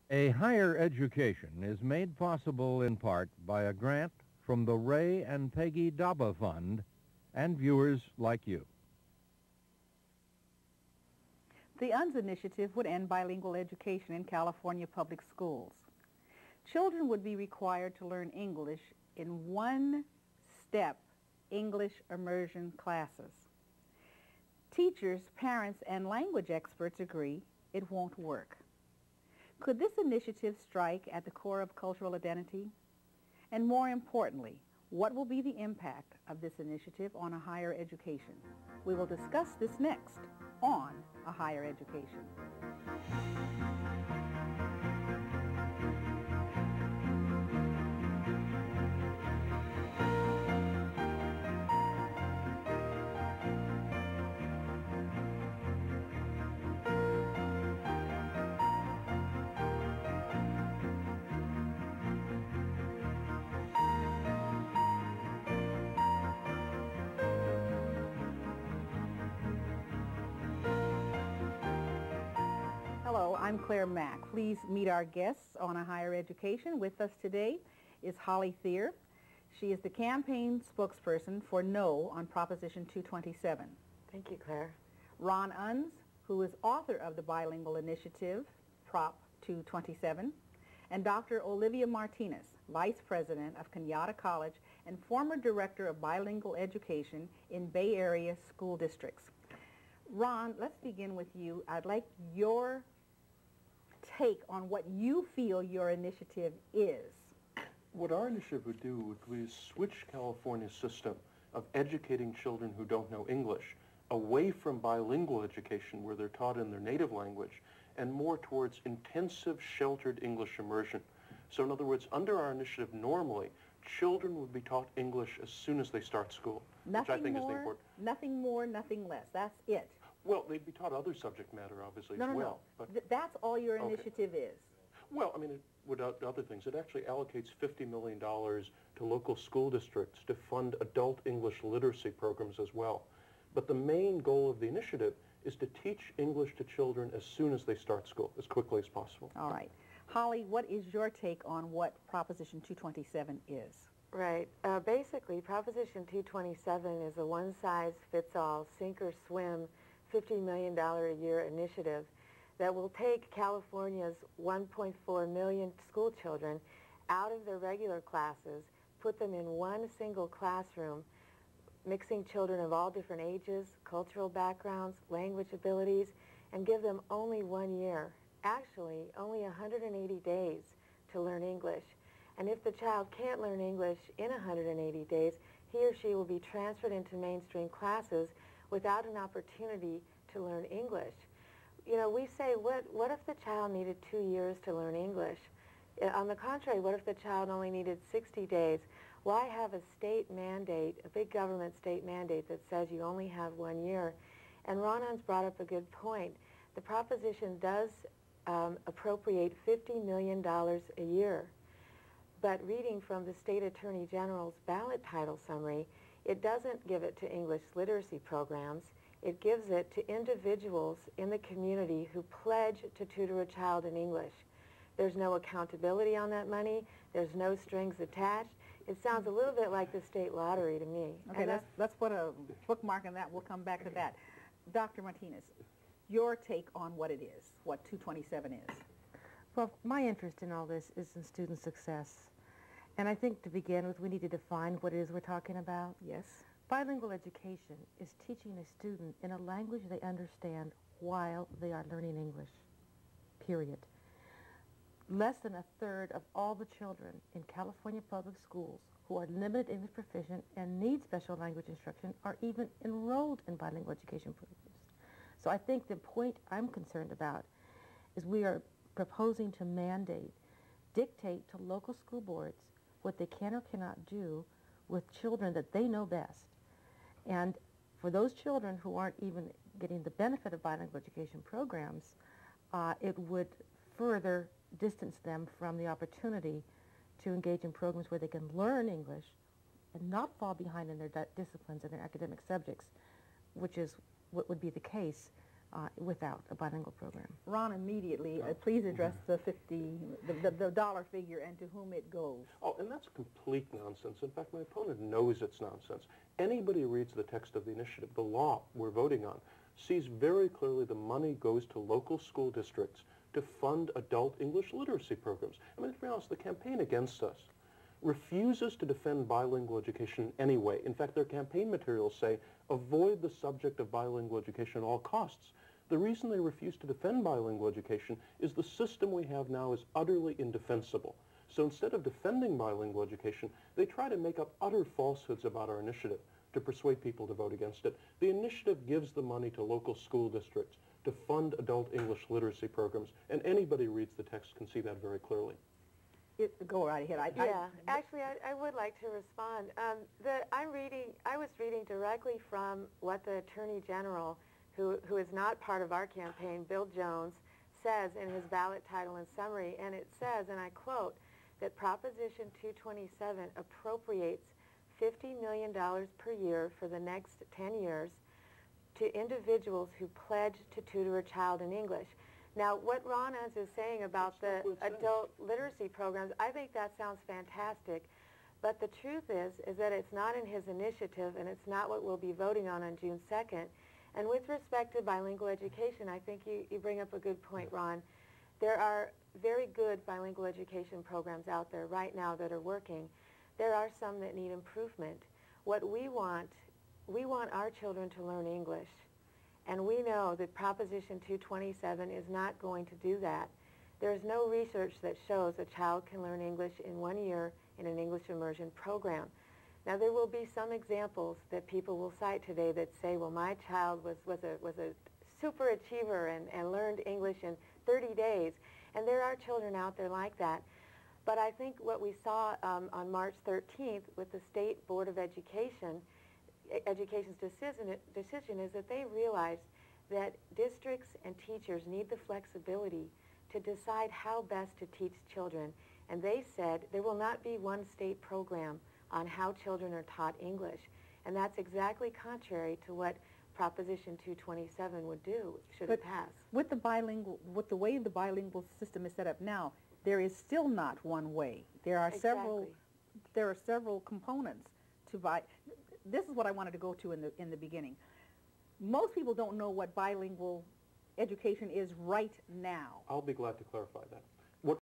A higher education is made possible in part by a grant from the Ray and Peggy Daba Fund and viewers like you. The Unz initiative would end bilingual education in California public schools. Children would be required to learn English in one-step English immersion classes. Teachers, parents, and language experts agree it won't work. Could this initiative strike at the core of cultural identity? And more importantly, what will be the impact of this initiative on a higher education? We will discuss this next on A Higher Education. Hello, I'm Clare Mack. Please meet our guests on A Higher Education. With us today is Holli Thier. She is the campaign spokesperson for No on Proposition 227. Thank you, Claire. Ron Unz, who is author of the bilingual initiative, Prop 227, and Dr. Olivia Martinez, Vice President of Kenyatta College and former Director of Bilingual Education in Bay Area school districts. Ron, let's begin with you. I'd like your take on what you feel your initiative is. What our initiative would do would be switch California's system of educating children who don't know English away from bilingual education where they're taught in their native language and more towards intensive sheltered English immersion. So in other words, under our initiative normally, children would be taught English as soon as they start school, which I think is the important. Nothing more, nothing less. That's it. Well, they'd be taught other subject matter, obviously, as well. But that's all your initiative is. Well, I mean, without other things, it actually allocates $50 million to local school districts to fund adult English literacy programs as well. But the main goal of the initiative is to teach English to children as soon as they start school, as quickly as possible. All right. Holli, what is your take on what Proposition 227 is? Right. Basically, Proposition 227 is a one-size-fits-all, sink-or-swim, $50 million a year initiative that will take California's 1.4 million school children out of their regular classes, put them in one single classroom, mixing children of all different ages, cultural backgrounds, language abilities, and give them only 1 year, actually only 180 days to learn English. And if the child can't learn English in 180 days, he or she will be transferred into mainstream classes without an opportunity to learn English. You know, we say, what if the child needed 2 years to learn English? On the contrary, what if the child only needed 60 days? Why have a state mandate, a big government state mandate that says you only have 1 year? And Ron Unz brought up a good point. The proposition does appropriate $50 million a year. But reading from the State Attorney General's ballot title summary, it doesn't give it to English literacy programs. It gives it to individuals in the community who pledge to tutor a child in English. There's no accountability on that money. There's no strings attached. It sounds a little bit like the state lottery to me. Okay, let's put a bookmark on that. We'll come back to that. Dr. Martinez, your take on what it is, what 227 is. Well, my interest in all this is in student success. And I think to begin with, we need to define what it is we're talking about. Yes. Bilingual education is teaching a student in a language they understand while they are learning English, period. Less than a third of all the children in California public schools who are limited English proficient and need special language instruction are even enrolled in bilingual education programs. So I think the point I'm concerned about is we are proposing to mandate, dictate to local school boards what they can or cannot do with children that they know best. And for those children who aren't even getting the benefit of bilingual education programs, it would further distance them from the opportunity to engage in programs where they can learn English and not fall behind in their disciplines and their academic subjects, which is what would be the case without a bilingual program. Ron, immediately, please address the dollar figure and to whom it goes. Oh, and that's complete nonsense. In fact, my opponent knows it's nonsense. Anybody who reads the text of the initiative, the law we're voting on, sees very clearly the money goes to local school districts to fund adult English literacy programs. I mean, to be honest, the campaign against us refuses to defend bilingual education in any way. In fact, their campaign materials say, avoid the subject of bilingual education at all costs. The reason they refuse to defend bilingual education is the system we have now is utterly indefensible. So instead of defending bilingual education, they try to make up utter falsehoods about our initiative to persuade people to vote against it. The initiative gives the money to local school districts to fund adult English literacy programs, and anybody who reads the text can see that very clearly. Go right ahead. Actually, I would like to respond. I was reading directly from what the Attorney General, who is not part of our campaign, Bill Jones, says in his ballot title and summary, and it says, and I quote, that Proposition 227 appropriates $50 million per year for the next 10 years to individuals who pledge to tutor a child in English. Now, what Ron Unz is saying about the adult literacy programs, I think that sounds fantastic, but the truth is that it's not in his initiative, and it's not what we'll be voting on June 2nd. And with respect to bilingual education, I think you bring up a good point, Ron. There are very good bilingual education programs out there right now that are working. There are some that need improvement. What we want our children to learn English. And we know that Proposition 227 is not going to do that. There is no research that shows a child can learn English in 1 year in an English immersion program. Now, there will be some examples that people will cite today that say, well, my child was a super achiever and learned English in 30 days. And there are children out there like that. But I think what we saw on March 13th with the State Board of Education's decision is that they realized that districts and teachers need the flexibility to decide how best to teach children. And they said there will not be one state program on how children are taught English. And that's exactly contrary to what Proposition 227 would do should it pass. With the way the bilingual system is set up now, there is still not one way. There are several components to This is what I wanted to go to in the beginning. Most people don't know what bilingual education is right now. I'll be glad to clarify that.